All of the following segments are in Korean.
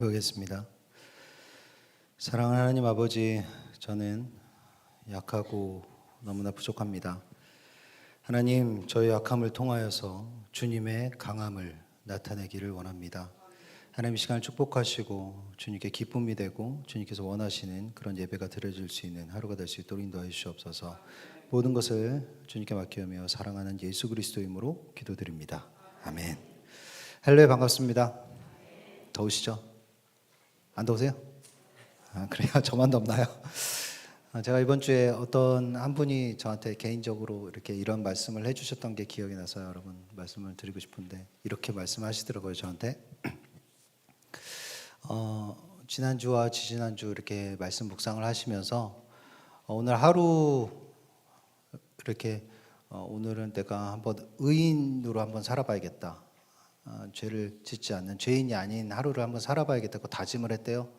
보겠습니다. 사랑하는 하나님 아버지, 저는 약하고 너무나 부족합니다. 하나님, 저의 약함을 통하여서 주님의 강함을 나타내기를 원합니다. 하나님, 이 시간을 축복하시고 주님께 기쁨이 되고 주님께서 원하시는 그런 예배가 드려질 수 있는 하루가 될 수 있도록 인도하여 주시옵소서. 모든 것을 주님께 맡기며 사랑하는 예수 그리스도 이름으로 기도드립니다. 아멘. 할렐루야, 반갑습니다. 더우시죠? 안 더우세요? 그래요? 저만 덥나요? 제가 이번 주에 어떤 한 분이 저한테 개인적으로 이렇게 이런 말씀을 해주셨던 게 기억이 나서 여러분 말씀을 드리고 싶은데, 이렇게 말씀하시더라고요. 저한테 지난주와 지지난주 이렇게 말씀 묵상을 하시면서 오늘 하루 이렇게 오늘은 내가 한번 의인으로 한번 살아봐야겠다, 죄를 짓지 않는 죄인이 아닌 하루를 한번 살아봐야겠다고 다짐을 했대요.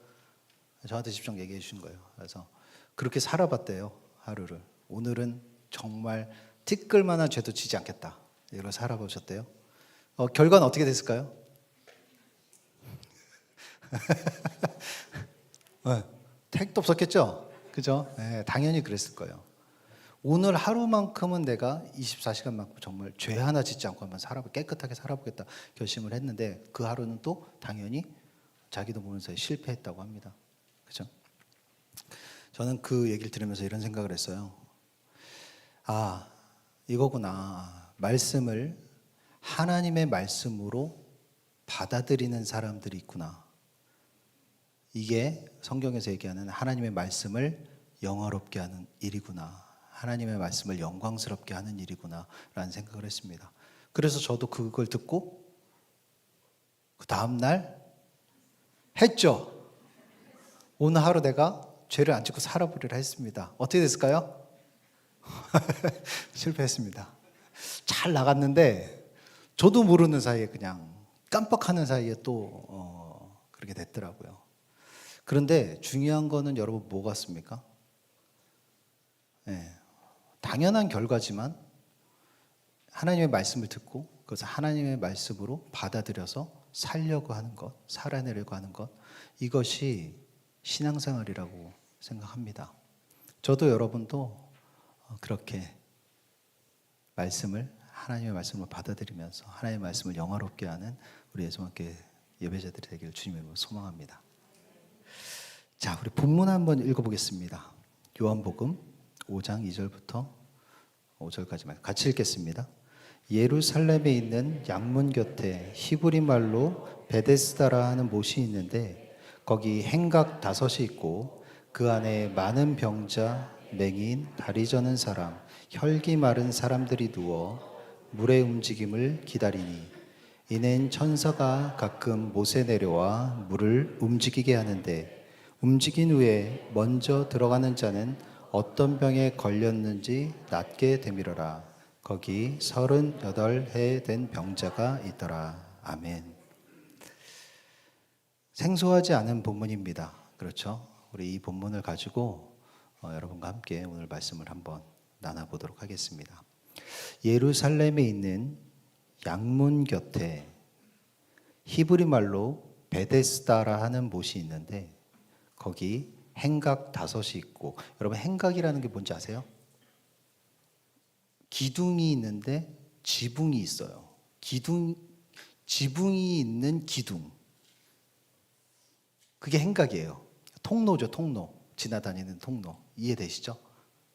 저한테 직접 얘기해 주신 거예요. 그래서 그렇게 살아봤대요, 하루를. 오늘은 정말 티끌만한 죄도 지지 않겠다, 이걸 살아보셨대요. 결과는 어떻게 됐을까요? 네, 택도 없었겠죠? 그죠? 네, 당연히 그랬을 거예요. 오늘 하루만큼은 내가 24시간만큼 정말 죄 하나 짓지 않고 한번 깨끗하게 살아보겠다 결심을 했는데, 그 하루는 또 당연히 자기도 모르는 사이에 실패했다고 합니다. 그죠? 저는 그 얘기를 들으면서 이런 생각을 했어요. 이거구나. 말씀을 하나님의 말씀으로 받아들이는 사람들이 있구나. 이게 성경에서 얘기하는 하나님의 말씀을 영화롭게 하는 일이구나. 하나님의 말씀을 영광스럽게 하는 일이구나 라는 생각을 했습니다. 그래서 저도 그걸 듣고 그 다음날 했죠. 오늘 하루 내가 죄를 안 짓고 살아보리라 했습니다. 어떻게 됐을까요? 실패했습니다. 잘 나갔는데 저도 모르는 사이에 그냥 깜빡하는 사이에 또 그렇게 됐더라고요. 그런데 중요한 거는 여러분 뭐 같습니까? 네, 당연한 결과지만 하나님의 말씀을 듣고 그것을 하나님의 말씀으로 받아들여서 살려고 하는 것, 살아내려고 하는 것, 이것이 신앙생활이라고 생각합니다. 저도 여러분도 그렇게 하나님의 말씀을 받아들이면서 하나님의 말씀을 영화롭게 하는 우리 예수님께 예배자들이 되기를 주님으로 소망합니다. 자, 우리 본문 한번 읽어보겠습니다. 요한복음 5장 2절부터 5절까지만 같이 읽겠습니다. 예루살렘에 있는 양문 곁에 히브리 말로 베데스다라 하는 못이 있는데 거기 행각 5이 있고 그 안에 많은 병자, 맹인, 다리 저는 사람, 혈기 마른 사람들이 누워 물의 움직임을 기다리니 이는 천사가 가끔 못에 내려와 물을 움직이게 하는데 움직인 후에 먼저 들어가는 자는 어떤 병에 걸렸는지 낫게 되밀어라. 거기 38해 된 병자가 있더라. 아멘. 생소하지 않은 본문입니다. 그렇죠? 우리 이 본문을 가지고 여러분과 함께 오늘 말씀을 한번 나눠보도록 하겠습니다. 예루살렘에 있는 양문 곁에 히브리 말로 베데스다라 하는 못이 있는데 거기 행각 5이 있고, 여러분 행각이라는 게 뭔지 아세요? 기둥이 있는데 지붕이 있어요. 지붕이 있는 기둥. 그게 행각이에요. 통로죠, 통로. 지나다니는 통로. 이해되시죠?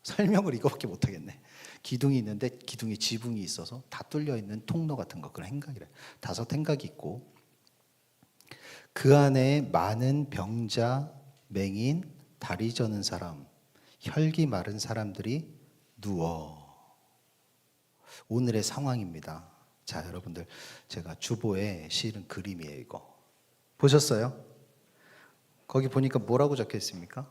설명을 이거밖에 못하겠네. 기둥이 있는데 기둥에 지붕이 있어서 다 뚫려 있는 통로 같은 거, 그런 행각이래요. 5 행각이 있고 그 안에 많은 병자, 맹인, 다리 저는 사람, 혈기 마른 사람들이 누워. 오늘의 상황입니다. 자, 여러분들, 제가 주보에 실은 그림이에요. 이거 보셨어요? 거기 보니까 뭐라고 적혀 있습니까?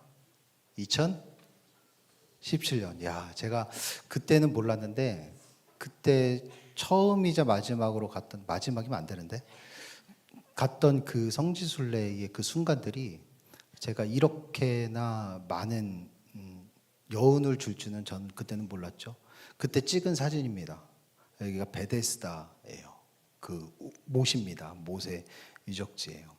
2017년. 야, 제가 그때는 몰랐는데 그때 처음이자 마지막으로 갔던, 마지막이면 안 되는데, 갔던 그 성지순례의 그 순간들이 제가 이렇게나 많은 여운을 줄 줄은 전 그때는 몰랐죠. 그때 찍은 사진입니다. 여기가 베데스다예요. 그 못입니다. 못의 유적지예요.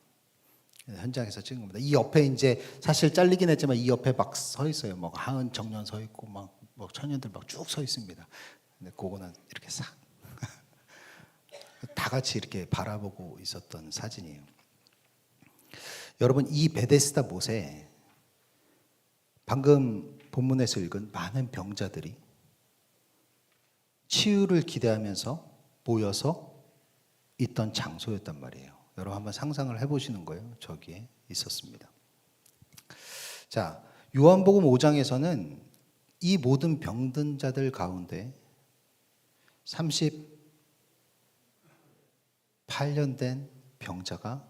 현장에서 찍은 겁니다. 이 옆에 이제 사실 잘리긴 했지만 이 옆에 막 서 있어요. 뭐 하은 청년 서 있고 막 청년들 막 쭉 서 있습니다. 근데 그거는 이렇게 싹 다 같이 이렇게 바라보고 있었던 사진이에요. 여러분, 이 베데스다 못에 방금 본문에서 읽은 많은 병자들이 치유를 기대하면서 모여서 있던 장소였단 말이에요. 여러분 한번 상상을 해보시는 거예요. 저기에 있었습니다. 자, 요한복음 5장에서는 이 모든 병든 자들 가운데 38년 된 병자가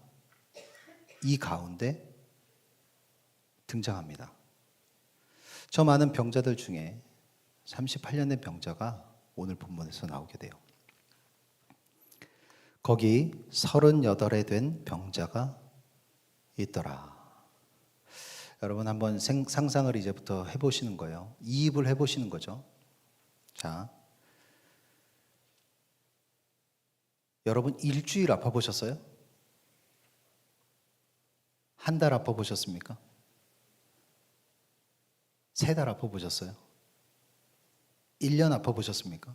이 가운데 등장합니다. 저 많은 병자들 중에 38년 된 병자가 오늘 본문에서 나오게 돼요. 거기 38에 된 병자가 있더라. 여러분 한번 상상을 이제부터 해보시는 거예요. 이입을 해보시는 거죠. 자, 여러분 일주일 아파보셨어요? 한 달 아파보셨습니까? 3달 아파보셨어요? 1년 아파보셨습니까?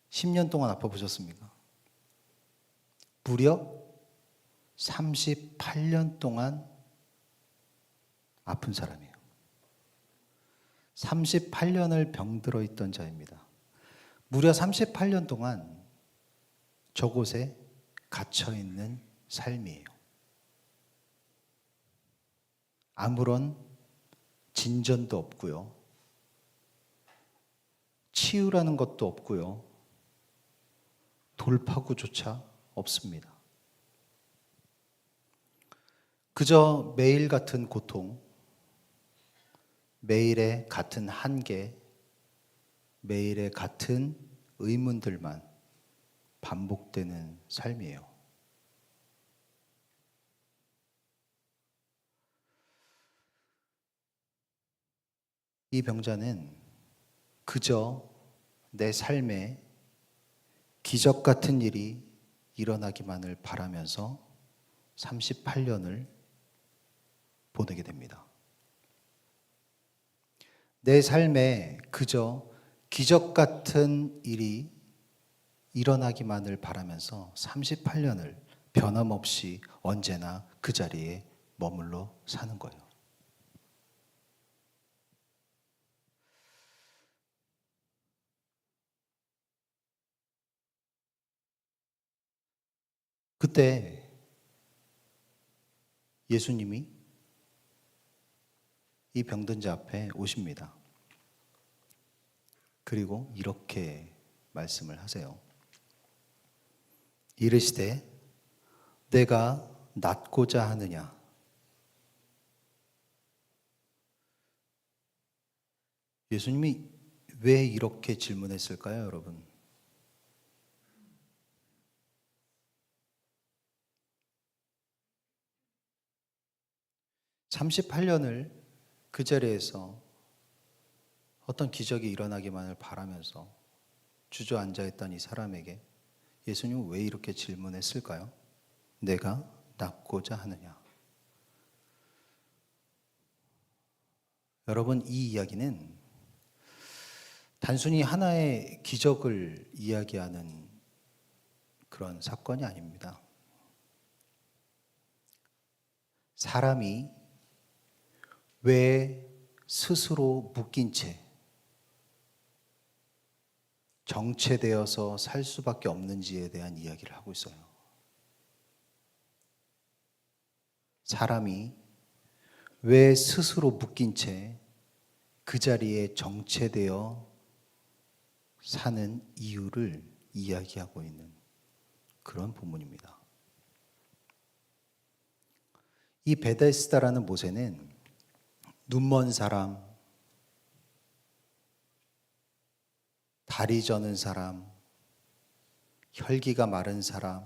10년 동안 아파보셨습니까? 무려 38년 동안 아픈 사람이에요. 38년을 병들어 있던 자입니다. 무려 38년 동안 저곳에 갇혀 있는 삶이에요. 아무런 진전도 없고요. 치유라는 것도 없고요. 돌파구조차 없습니다. 그저 매일 같은 고통, 매일의 같은 한계, 매일의 같은 의문들만 반복되는 삶이에요. 이 병자는 그저 내 삶에 기적 같은 일이 일어나기만을 바라면서 38년을 보내게 됩니다. 내 삶에 그저 기적 같은 일이 일어나기만을 바라면서 38년을 변함없이 언제나 그 자리에 머물러 사는 거예요. 그때 예수님이 이 병든 자 앞에 오십니다. 그리고 이렇게 말씀을 하세요. 이르시되 내가 낫고자 하느냐? 예수님이 왜 이렇게 질문했을까요, 여러분? (38년을) 그 자리에서 어떤 기적이 일어나기만을 바라면서 주저앉아 있던 이 사람에게 예수님은 왜 이렇게 질문했을까요? 내가 낫고자 하느냐? 여러분, 이 이야기는 단순히 하나의 기적을 이야기하는 그런 사건이 아닙니다. 사람이 왜 스스로 묶인 채 정체되어서 살 수밖에 없는지에 대한 이야기를 하고 있어요. 사람이 왜 스스로 묶인 채 그 자리에 정체되어 사는 이유를 이야기하고 있는 그런 본문입니다. 이 베데스다라는 못에는 눈먼 사람, 다리 저는 사람, 혈기가 마른 사람,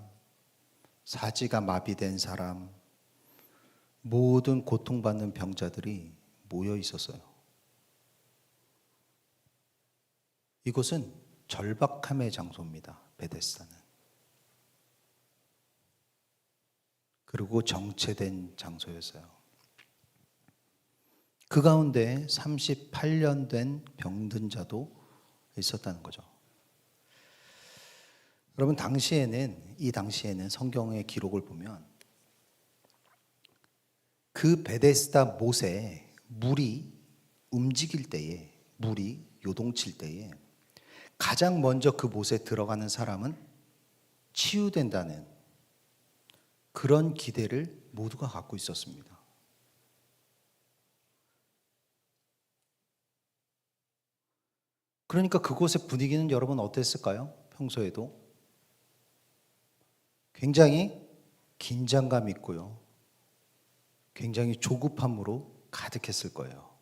사지가 마비된 사람, 모든 고통받는 병자들이 모여 있었어요. 이곳은 절박함의 장소입니다. 베데스다는. 그리고 정체된 장소였어요. 그 가운데 38년 된 병든 자도 있었다는 거죠. 여러분, 이 당시에는 성경의 기록을 보면 그 베데스다 못에 물이 움직일 때에, 물이 요동칠 때에 가장 먼저 그 못에 들어가는 사람은 치유된다는 그런 기대를 모두가 갖고 있었습니다. 그러니까 그곳의 분위기는 여러분 어땠을까요? 평소에도 굉장히 긴장감 있고요. 굉장히 조급함으로 가득했을 거예요.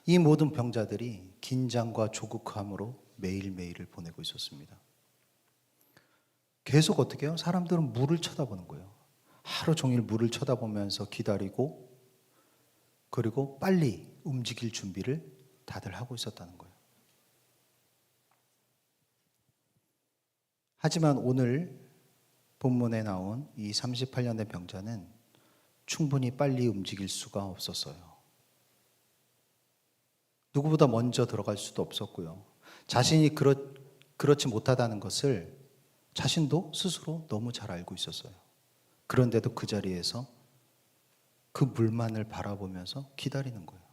이 모든 병자들이 긴장과 조급함으로 매일매일을 보내고 있었습니다. 계속 어떻게 해요? 사람들은 물을 쳐다보는 거예요. 하루 종일 물을 쳐다보면서 기다리고, 그리고 빨리 움직일 준비를 다들 하고 있었다는 거예요. 하지만 오늘 본문에 나온 이 38년 된 병자는 충분히 빨리 움직일 수가 없었어요. 누구보다 먼저 들어갈 수도 없었고요. 자신이 그렇지 못하다는 것을 자신도 스스로 너무 잘 알고 있었어요. 그런데도 그 자리에서 그 물만을 바라보면서 기다리는 거예요.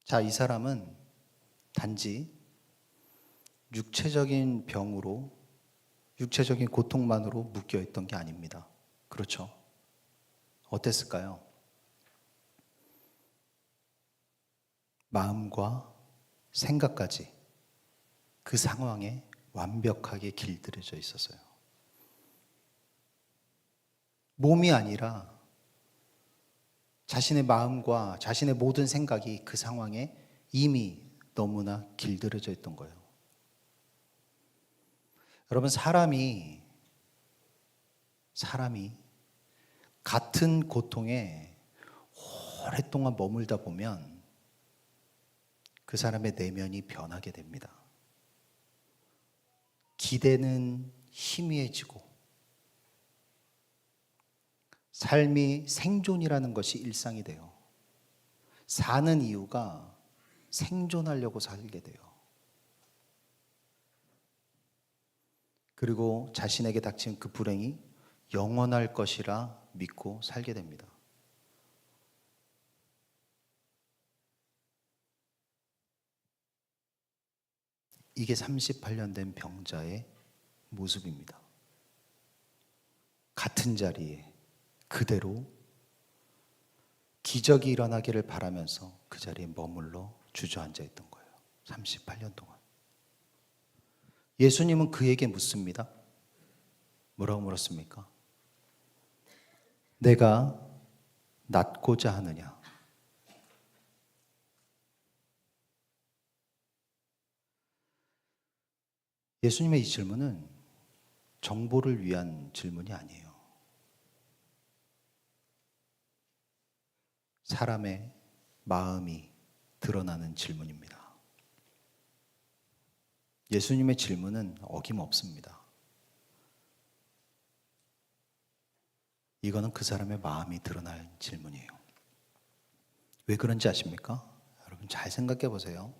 자, 이 사람은 단지 육체적인 병으로, 육체적인 고통만으로 묶여 있던 게 아닙니다. 그렇죠? 어땠을까요? 마음과 생각까지 그 상황에 완벽하게 길들여져 있었어요. 몸이 아니라 자신의 마음과 자신의 모든 생각이 그 상황에 이미 너무나 길들여져 있던 거예요. 여러분, 사람이 같은 고통에 오랫동안 머물다 보면 그 사람의 내면이 변하게 됩니다. 기대는 희미해지고 삶이 생존이라는 것이 일상이 돼요. 사는 이유가 생존하려고 살게 돼요. 그리고 자신에게 닥친 그 불행이 영원할 것이라 믿고 살게 됩니다. 이게 38년 된 병자의 모습입니다. 같은 자리에 그대로 기적이 일어나기를 바라면서 그 자리에 머물러 주저앉아 있던 거예요. 38년 동안. 예수님은 그에게 묻습니다. 뭐라고 물었습니까? 내가 낫고자 하느냐? 예수님의 이 질문은 정보를 위한 질문이 아니에요. 사람의 마음이 드러나는 질문입니다. 예수님의 질문은 어김없습니다. 이거는 그 사람의 마음이 드러날 질문이에요. 왜 그런지 아십니까? 여러분 잘 생각해 보세요.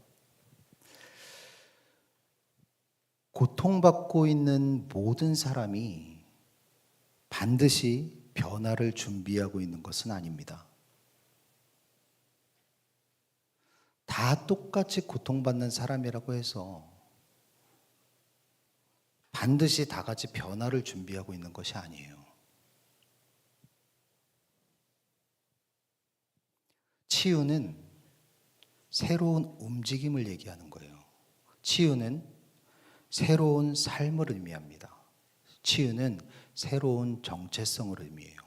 고통받고 있는 모든 사람이 반드시 변화를 준비하고 있는 것은 아닙니다. 다 똑같이 고통받는 사람이라고 해서 반드시 다 같이 변화를 준비하고 있는 것이 아니에요. 치유는 새로운 움직임을 얘기하는 거예요. 치유는 새로운 삶을 의미합니다. 치유는 새로운 정체성을 의미해요.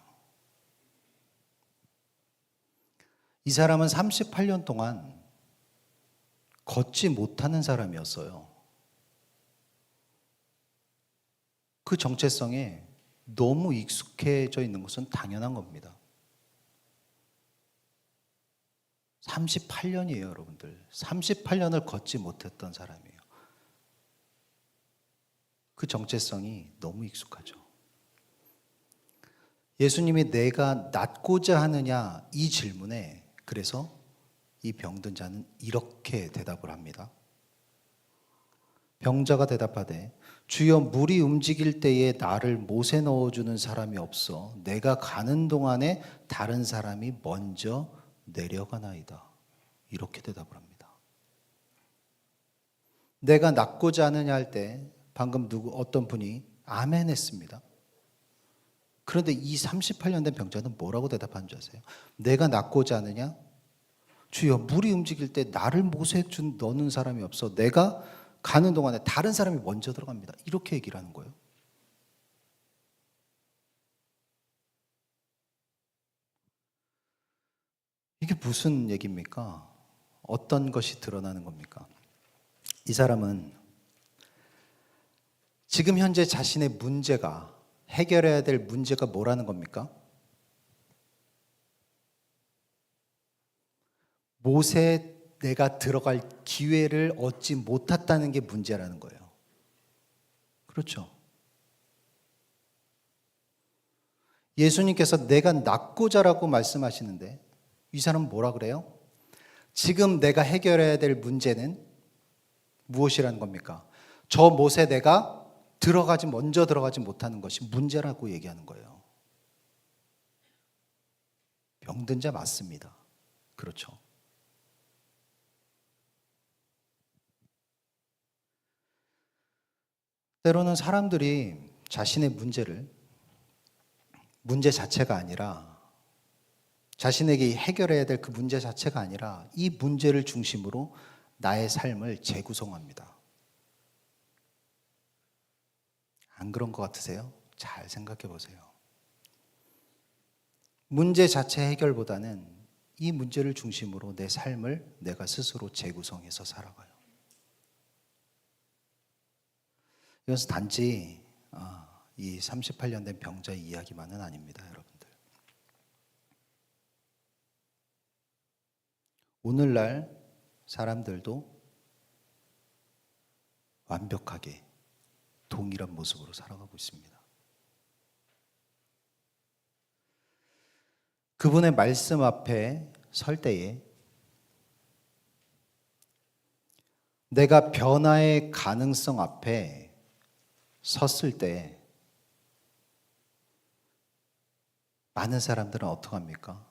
이 사람은 38년 동안 걷지 못하는 사람이었어요. 그 정체성에 너무 익숙해져 있는 것은 당연한 겁니다. 38년이에요, 여러분들. 38년을 걷지 못했던 사람이에요. 그 정체성이 너무 익숙하죠. 예수님이 내가 낫고자 하느냐 이 질문에 그래서 이 병든 자는 이렇게 대답을 합니다. 병자가 대답하되 주여 물이 움직일 때에 나를 못에 넣어주는 사람이 없어 내가 가는 동안에 다른 사람이 먼저 내려가나이다. 이렇게 대답을 합니다. 내가 낫고자 하느냐 할 때 방금 어떤 분이 아멘 했습니다. 그런데 이 38년 된 병자는 뭐라고 대답하는 줄 아세요? 내가 낫고자 하느냐? 주여 물이 움직일 때 나를 못에 넣는 사람이 없어 내가 가는 동안에 다른 사람이 먼저 들어갑니다. 이렇게 얘기를 하는 거예요. 이게 무슨 얘기입니까? 어떤 것이 드러나는 겁니까? 이 사람은 지금 현재 자신의 문제가 해결해야 될 문제가 뭐라는 겁니까? 못에 내가 들어갈 기회를 얻지 못했다는 게 문제라는 거예요. 그렇죠. 예수님께서 내가 낫고자라고 말씀하시는데 이 사람은 뭐라 그래요? 지금 내가 해결해야 될 문제는 무엇이라는 겁니까? 저 못에 내가 먼저 들어가지 못하는 것이 문제라고 얘기하는 거예요. 병든 자 맞습니다. 그렇죠. 때로는 사람들이 자신의 문제 자체가 아니라 자신에게 해결해야 될 그 문제 자체가 아니라 이 문제를 중심으로 나의 삶을 재구성합니다. 안 그런 것 같으세요? 잘 생각해 보세요. 문제 자체 해결보다는 이 문제를 중심으로 내 삶을 내가 스스로 재구성해서 살아가요. 이것은 단지 이 38년 된 병자의 이야기만은 아닙니다, 여러분들. 오늘날 사람들도 완벽하게 동일한 모습으로 살아가고 있습니다. 그분의 말씀 앞에 설 때에 내가 변화의 가능성 앞에 섰을 때 많은 사람들은 어떻게 합니까?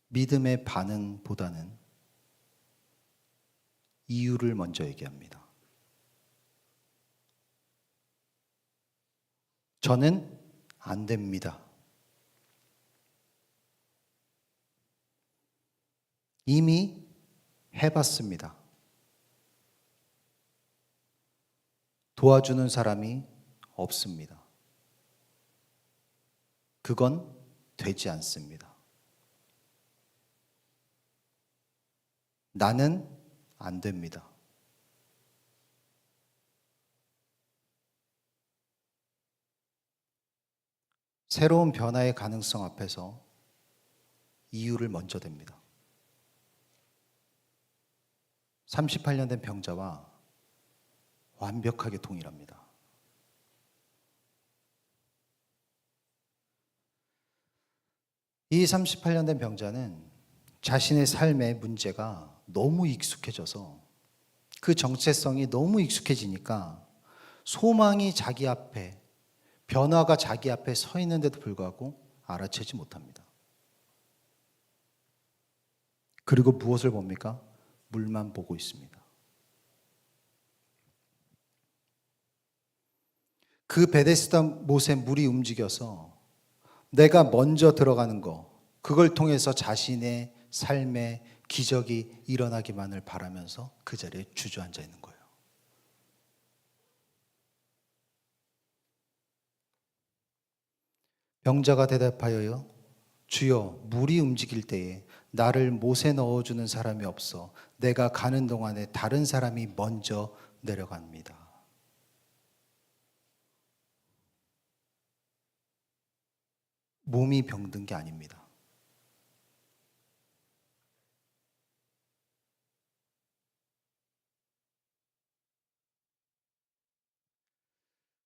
믿음의 반응보다는 이유를 먼저 얘기합니다. 저는 안 됩니다. 이미 해봤습니다. 도와주는 사람이 없습니다. 그건 되지 않습니다. 나는 안 됩니다. 새로운 변화의 가능성 앞에서 이유를 먼저 댑니다. 38년 된 병자와 완벽하게 동일합니다. 이 38년 된 병자는 자신의 삶의 문제가 너무 익숙해져서 그 정체성이 너무 익숙해지니까 소망이 자기 앞에, 변화가 자기 앞에 서 있는데도 불구하고 알아채지 못합니다. 그리고 무엇을 봅니까? 물만 보고 있습니다. 그 베데스다 못에 물이 움직여서 내가 먼저 들어가는 거, 그걸 통해서 자신의 삶에 기적이 일어나기만을 바라면서 그 자리에 주저앉아 있는 거예요. 병자가 대답하여요. 주여, 물이 움직일 때에 나를 못에 넣어주는 사람이 없어 내가 가는 동안에 다른 사람이 먼저 내려갑니다. 몸이 병든 게 아닙니다.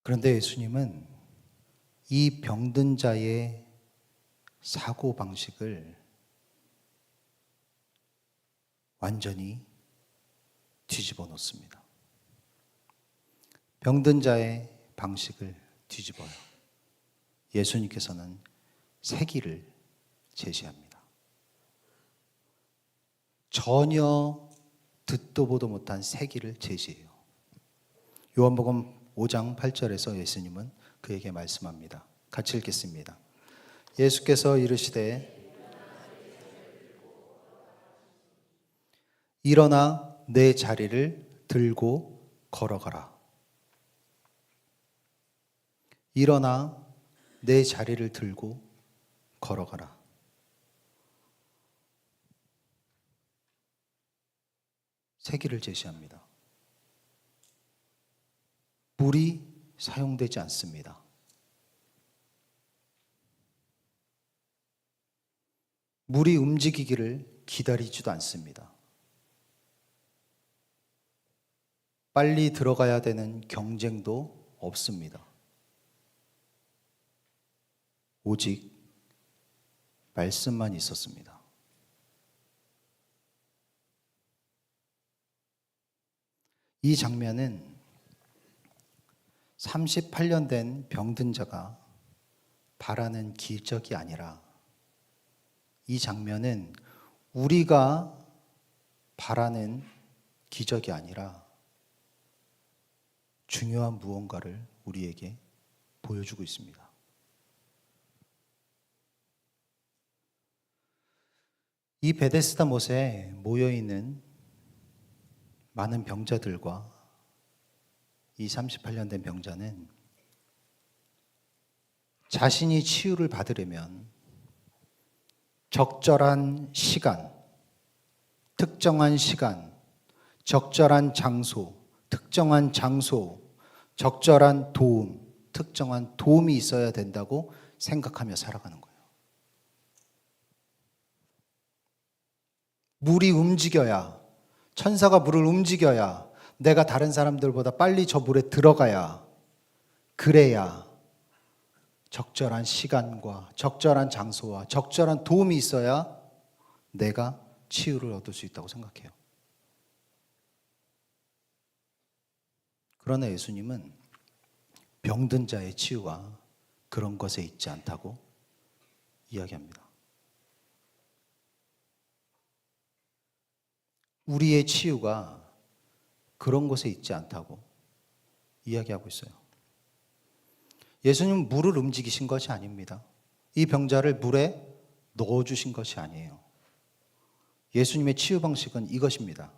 그런데 예수님은 이 병든 자의 사고 방식을 완전히 뒤집어 놓습니다. 병든 자의 방식을 뒤집어요. 예수님께서는 새 길을 제시합니다. 전혀 듣도 보도 못한 새 길을 제시해요. 요한복음 5장 8절에서 예수님은 그에게 말씀합니다. 같이 읽겠습니다. 예수께서 이르시되 일어나 내 자리를 들고 걸어가라. 일어나 내 자리를 들고 걸어가라. 새 길을 제시합니다. 물이 사용되지 않습니다. 물이 움직이기를 기다리지도 않습니다. 빨리 들어가야 되는 경쟁도 없습니다. 오직 말씀만 있었습니다. 이 장면은 38년 된 병든 자가 바라는 기적이 아니라 이 장면은 우리가 바라는 기적이 아니라 중요한 무언가를 우리에게 보여주고 있습니다. 이 베데스다 못에 모여있는 많은 병자들과 이 38년 된 병자는 자신이 치유를 받으려면 적절한 시간, 특정한 시간, 적절한 장소, 특정한 장소, 적절한 도움, 특정한 도움이 있어야 된다고 생각하며 살아가는 거예요. 물이 움직여야, 천사가 물을 움직여야, 내가 다른 사람들보다 빨리 저 물에 들어가야, 그래야 적절한 시간과 적절한 장소와 적절한 도움이 있어야 내가 치유를 얻을 수 있다고 생각해요. 그러나 예수님은 병든 자의 치유가 그런 것에 있지 않다고 이야기합니다. 우리의 치유가 그런 곳에 있지 않다고 이야기하고 있어요. 예수님은 물을 움직이신 것이 아닙니다. 이 병자를 물에 넣어주신 것이 아니에요. 예수님의 치유 방식은 이것입니다.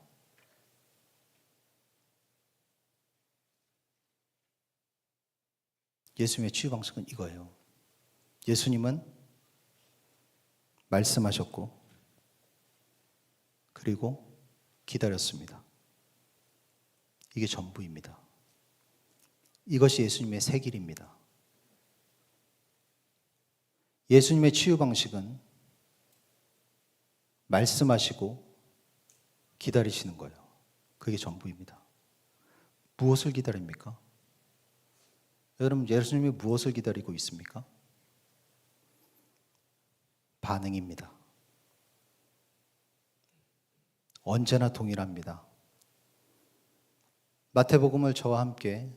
예수님의 치유 방식은 이거예요. 예수님은 말씀하셨고 그리고 기다렸습니다. 이게 전부입니다. 이것이 예수님의 새 길입니다. 예수님의 치유 방식은 말씀하시고 기다리시는 거예요. 그게 전부입니다. 무엇을 기다립니까? 여러분, 예수님이 무엇을 기다리고 있습니까? 반응입니다. 언제나 동일합니다. 마태복음을 저와 함께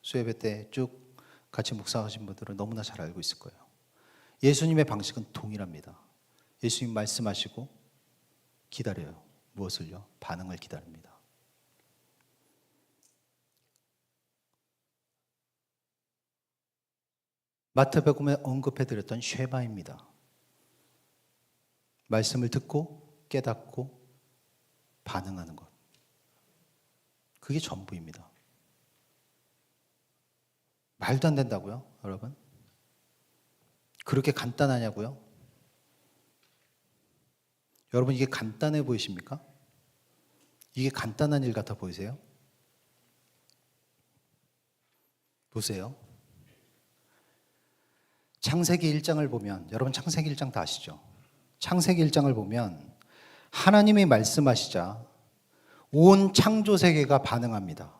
수예배 때 쭉 같이 묵상하신 분들은 너무나 잘 알고 있을 거예요. 예수님의 방식은 동일합니다. 예수님 말씀하시고 기다려요. 무엇을요? 반응을 기다립니다. 마태복음에 언급해드렸던 쉐마입니다. 말씀을 듣고 깨닫고 반응하는 것. 그게 전부입니다. 말도 안 된다고요, 여러분? 그렇게 간단하냐고요? 여러분, 이게 간단해 보이십니까? 이게 간단한 일 같아 보이세요? 보세요. 창세기 1장을 보면, 여러분 창세기 1장 다 아시죠? 창세기 1장을 보면 하나님이 말씀하시자 온 창조 세계가 반응합니다.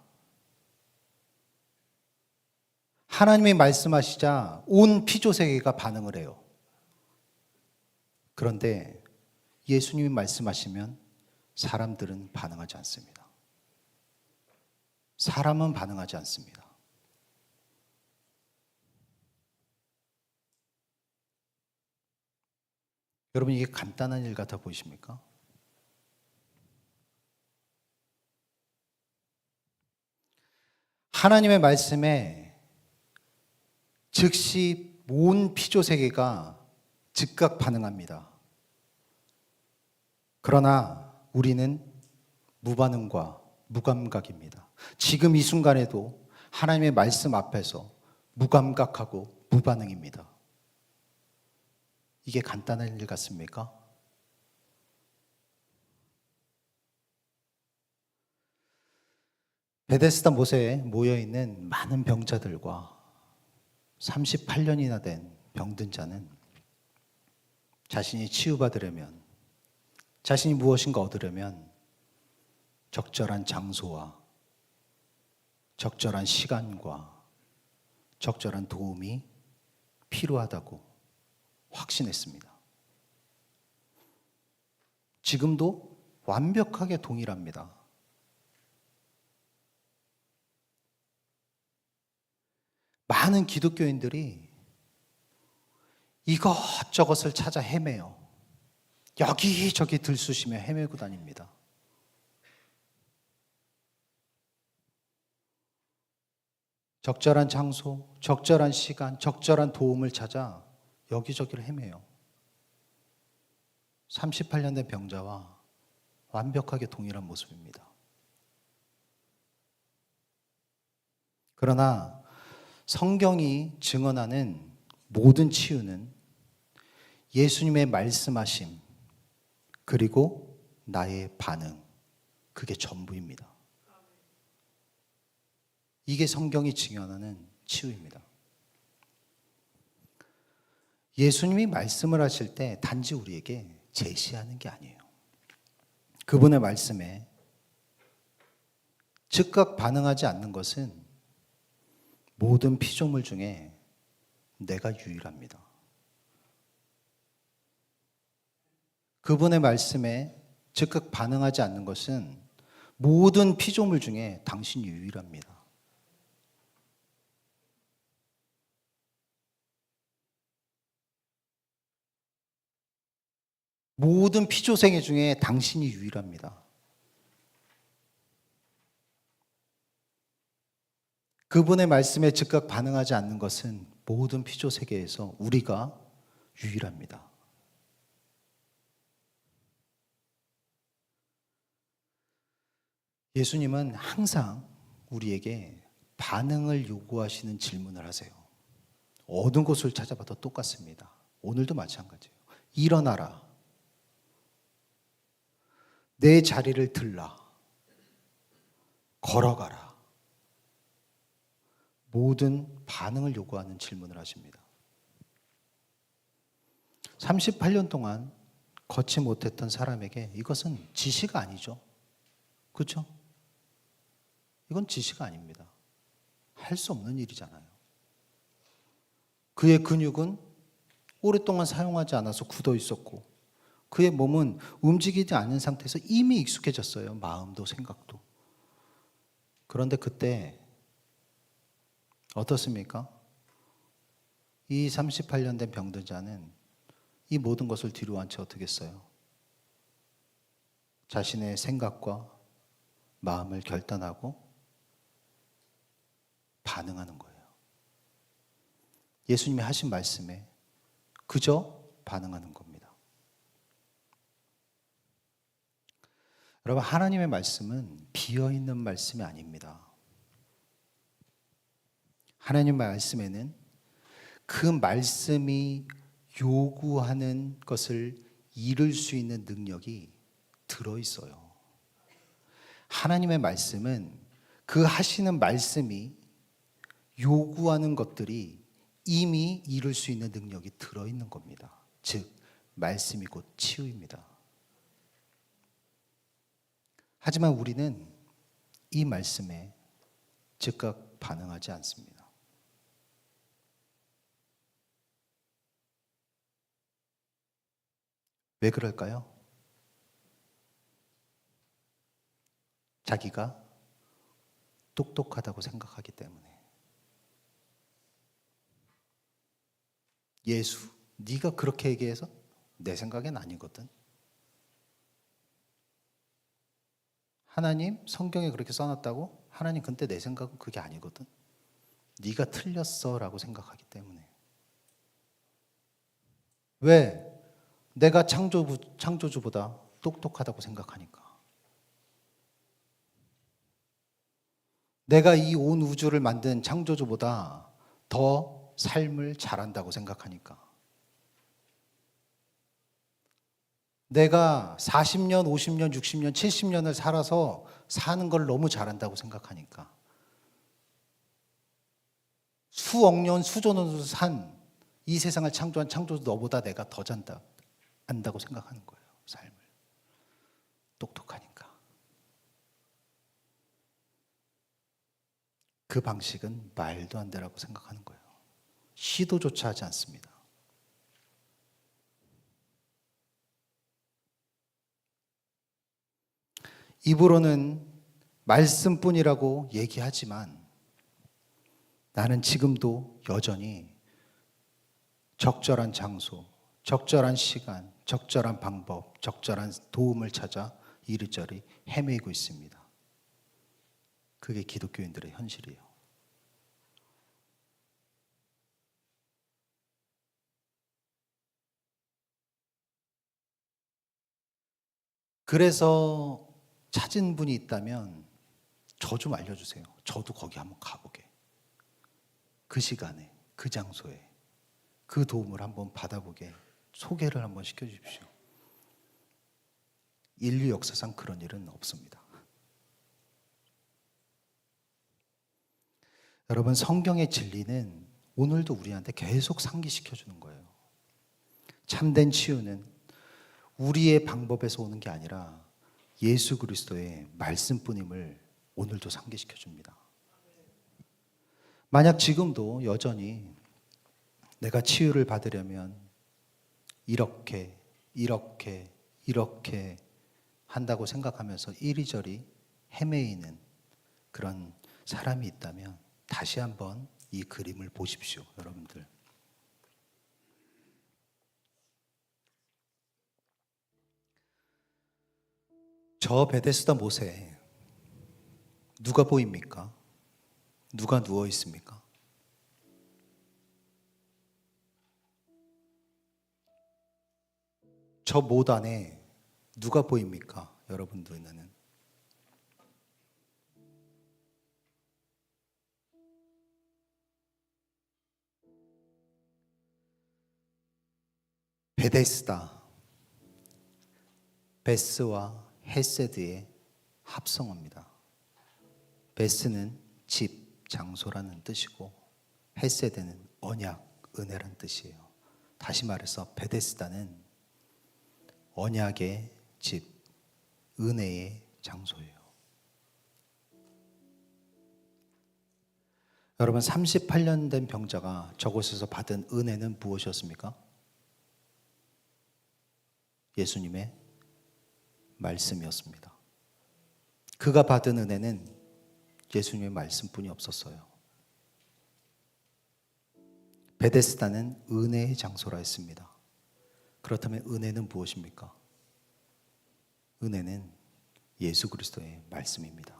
하나님이 말씀하시자 온 피조세계가 반응을 해요. 그런데 예수님이 말씀하시면 사람들은 반응하지 않습니다. 사람은 반응하지 않습니다. 여러분, 이게 간단한 일 같아 보이십니까? 하나님의 말씀에 즉시 온 피조세계가 즉각 반응합니다. 그러나 우리는 무반응과 무감각입니다. 지금 이 순간에도 하나님의 말씀 앞에서 무감각하고 무반응입니다. 이게 간단한 일 같습니까? 베데스다 못에 모여있는 많은 병자들과 38년이나 된 병든 자는 자신이 치유받으려면, 자신이 무엇인가 얻으려면 적절한 장소와 적절한 시간과 적절한 도움이 필요하다고 확신했습니다. 지금도 완벽하게 동일합니다. 많은 기독교인들이 이것저것을 찾아 헤매요. 여기저기 들쑤시며 헤매고 다닙니다. 적절한 장소, 적절한 시간, 적절한 도움을 찾아 여기저기를 헤매요. 38년 된 병자와 완벽하게 동일한 모습입니다. 그러나 성경이 증언하는 모든 치유는 예수님의 말씀하심, 그리고 나의 반응, 그게 전부입니다. 이게 성경이 증언하는 치유입니다. 예수님이 말씀을 하실 때 단지 우리에게 제시하는 게 아니에요. 그분의 말씀에 즉각 반응하지 않는 것은 모든 피조물 중에 내가 유일합니다. 그분의 말씀에 즉각 반응하지 않는 것은 모든 피조물 중에 당신이 유일합니다. 모든 피조생애 중에 당신이 유일합니다. 그분의 말씀에 즉각 반응하지 않는 것은 모든 피조세계에서 우리가 유일합니다. 예수님은 항상 우리에게 반응을 요구하시는 질문을 하세요. 어느 곳을 찾아봐도 똑같습니다. 오늘도 마찬가지예요. 일어나라. 내 자리를 들라. 걸어가라. 모든 반응을 요구하는 질문을 하십니다. 38년 동안 걷지 못했던 사람에게 이것은 지시가 아니죠. 그렇죠? 이건 지시가 아닙니다. 할 수 없는 일이잖아요. 그의 근육은 오랫동안 사용하지 않아서 굳어 있었고 그의 몸은 움직이지 않는 상태에서 이미 익숙해졌어요. 마음도 생각도. 그런데 그때 어떻습니까? 이 38년 된 병든 자는 이 모든 것을 뒤로 한 채 어떻게 했어요? 자신의 생각과 마음을 결단하고 반응하는 거예요. 예수님이 하신 말씀에 그저 반응하는 겁니다. 여러분, 하나님의 말씀은 비어있는 말씀이 아닙니다. 하나님의 말씀에는 그 말씀이 요구하는 것을 이룰 수 있는 능력이 들어있어요. 하나님의 말씀은 그 하시는 말씀이 요구하는 것들이 이미 이룰 수 있는 능력이 들어있는 겁니다. 즉, 말씀이 곧 치유입니다. 하지만 우리는 이 말씀에 즉각 반응하지 않습니다. 왜 그럴까요? 자기가 똑똑하다고 생각하기 때문에. 예수, 네가 그렇게 얘기해서 내 생각엔 아니거든. 하나님, 성경에 그렇게 써놨다고? 하나님, 근데 내 생각은 그게 아니거든. 네가 틀렸어 라고 생각하기 때문에. 왜? 내가 창조주보다 똑똑하다고 생각하니까. 내가 이 온 우주를 만든 창조주보다 더 삶을 잘한다고 생각하니까. 내가 40년, 50년, 60년, 70년을 살아서 사는 걸 너무 잘한다고 생각하니까. 수억 년, 수조 년을 산 이 세상을 창조한 창조주 너보다 내가 더 잔다, 안다고 생각하는 거예요, 삶을. 똑똑하니까. 그 방식은 말도 안 되라고 생각하는 거예요. 시도조차 하지 않습니다. 입으로는 말씀뿐이라고 얘기하지만 나는 지금도 여전히 적절한 장소, 적절한 시간, 적절한 방법, 적절한 도움을 찾아 이리저리 헤매고 있습니다. 그게 기독교인들의 현실이에요. 그래서 찾은 분이 있다면 저 좀 알려주세요. 저도 거기 한번 가보게. 그 시간에, 그 장소에, 그 도움을 한번 받아보게 소개를 한번 시켜주십시오. 인류 역사상 그런 일은 없습니다. 여러분, 성경의 진리는 오늘도 우리한테 계속 상기시켜주는 거예요. 참된 치유는 우리의 방법에서 오는 게 아니라 예수 그리스도의 말씀뿐임을 오늘도 상기시켜줍니다. 만약 지금도 여전히 내가 치유를 받으려면 이렇게 한다고 생각하면서 이리저리 헤매이는 그런 사람이 있다면 다시 한번 이 그림을 보십시오, 여러분들. 저 베데스다 못에 누가 보입니까? 누가 누워 있습니까? 저 못 안에 누가 보입니까? 여러분들 눈에는. 베데스다, 베스와 헤세드의 합성어입니다. 베스는 집, 장소라는 뜻이고 헤세드는 언약, 은혜란 뜻이에요. 다시 말해서 베데스다는 언약의 집, 은혜의 장소예요. 여러분, 38년 된 병자가 저곳에서 받은 은혜는 무엇이었습니까? 예수님의 말씀이었습니다. 그가 받은 은혜는 예수님의 말씀뿐이 없었어요. 베데스다는 은혜의 장소라 했습니다. 그렇다면 은혜는 무엇입니까? 은혜는 예수 그리스도의 말씀입니다.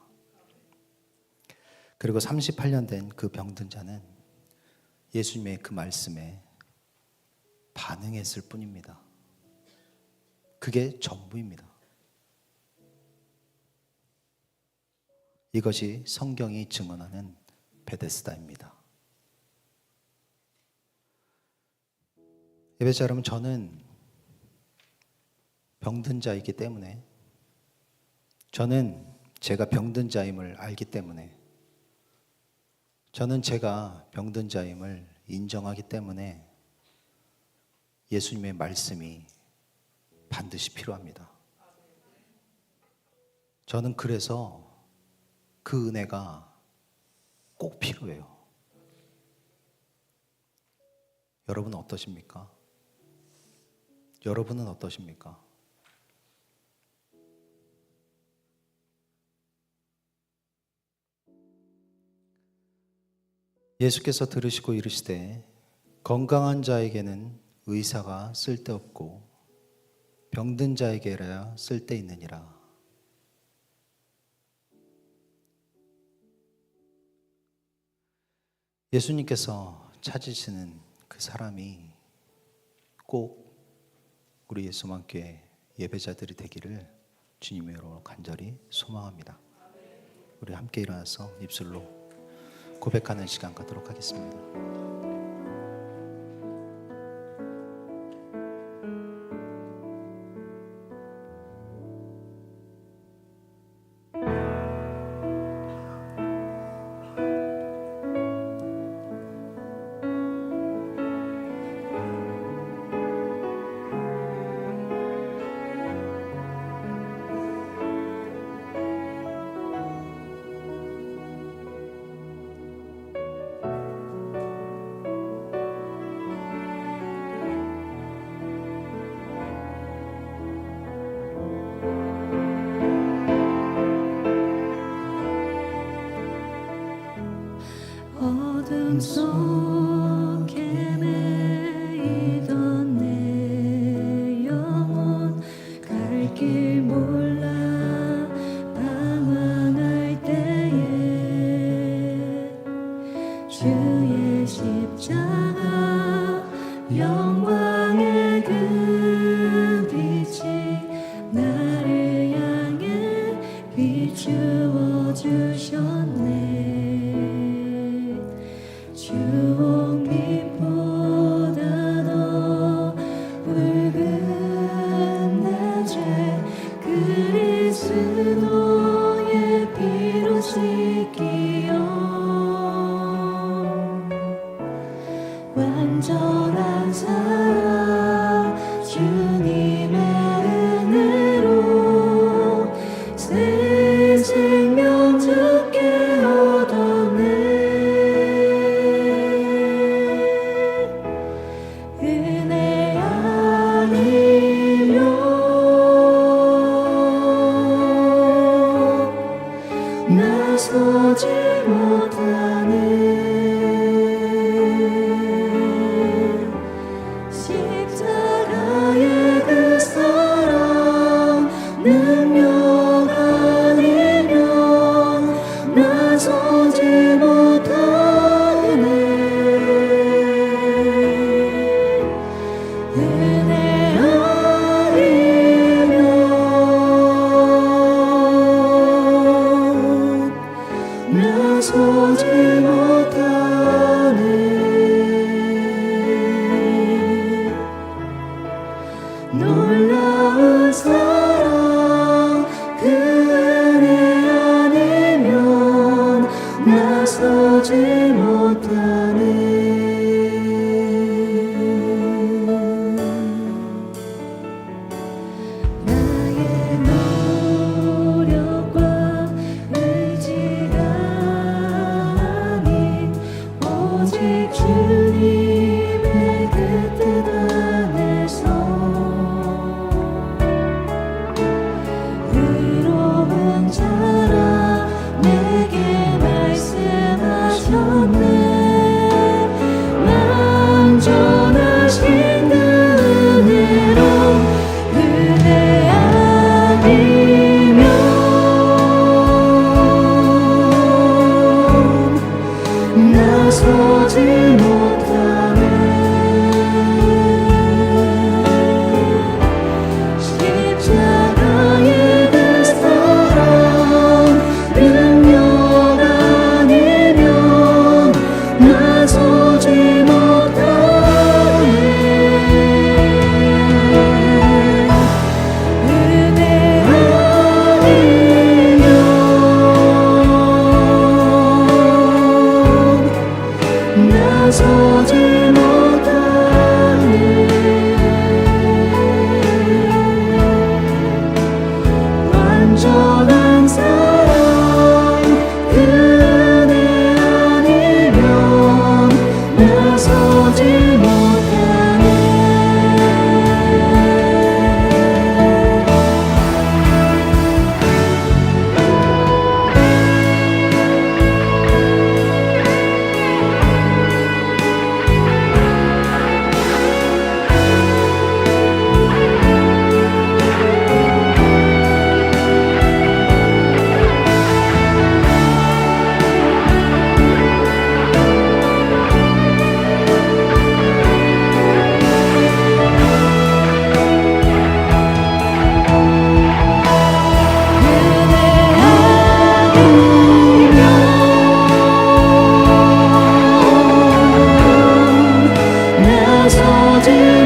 그리고 38년 된 그 병든 자는 예수님의 그 말씀에 반응했을 뿐입니다. 그게 전부입니다. 이것이 성경이 증언하는 베데스다입니다. 예배자 여러분, 저는 병든 자이기 때문에, 저는 제가 병든 자임을 알기 때문에, 저는 제가 병든 자임을 인정하기 때문에 예수님의 말씀이 반드시 필요합니다. 저는 그래서 그 은혜가 꼭 필요해요. 여러분 어떠십니까? 여러분은 어떠십니까? 예수께서 들으시고 이르시되 건강한 자에게는 의사가 쓸데없고 병든 자에게라야 쓸데있느니라. 예수님께서 찾으시는 그 사람이 꼭 우리 예수만교회 예배자들이 되기를 주님으로 간절히 소망합니다. 우리 함께 일어나서 입술로 고백하는 시간 갖도록 하겠습니다. 어둠 속에 매이던 내 영혼 갈 길 몰라 방황할 때에 주의 십자가 영광의 그 빛이 나를 향해 비추어 주셨네. 주홍빛보다 더 붉은 내 죄 그리스도의 피로 씻기어 완전한 사랑 주님의 은혜로 새 생명 주께 얻었네. 은혜 아니면 나서지 못하는 십자가의 그 사랑 능력 아니면 나서지 못하네. 은혜 아니면 나서지 못하네. 놀라운 사랑 그 은혜 아니면 나서지 못하네. 나의 노력과 의지가 아닌 오직 주님의 그 뜻 안에서 의로운 자라 내게 말씀하셨네. 완전하신 그 은혜로 은혜 아니면 나서지 못하네. 십자가의 그 사랑 능력 아니면 나서지 못하네. 은혜 아니면 나서지 못하네. 완전한 사랑 그 은혜 아니면 나서지 못하네. 주시지